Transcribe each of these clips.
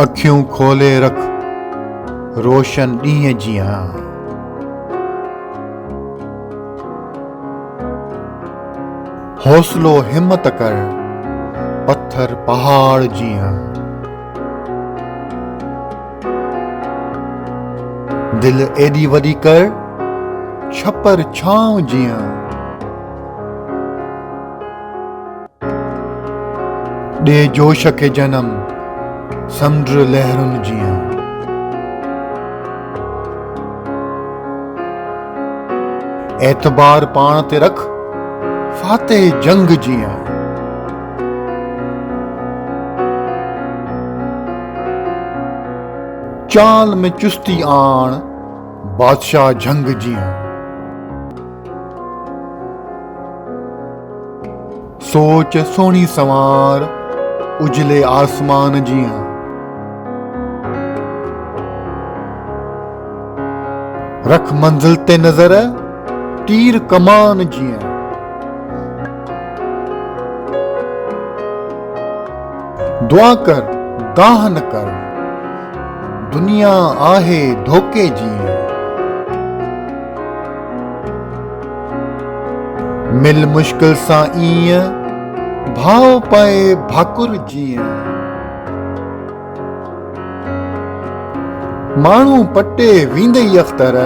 अखियूं खोले रख रोशन ॾींहं जियां। हौसलो हिम्मत कर पत्थर पहाड़ जियां। दिल एडी वडी कर छपर छांव जियां। दे जोश खे जन्म समुंड लहरुनि जियां। एतबार पाण ते रख फातेह जंग जियां। चाल में चुस्ती आण बादशाह झंग जियां। सोच सोनी संवार उजले आसमान जियां। रख मंजिल ते नजर तीर कमान जियां। दुआ कर दाह न कर दुनिया आहे धोखे जियां। मिल मुश्किल सां ईअं भाव पए भाकुर जियां। माण्हू पटे वींदई अख़्तर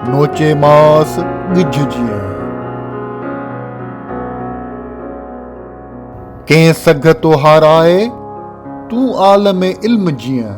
नोचे मास ॻिझ जियां। कंहिं सघ तो हाराए तूं आलम इल्म जियां।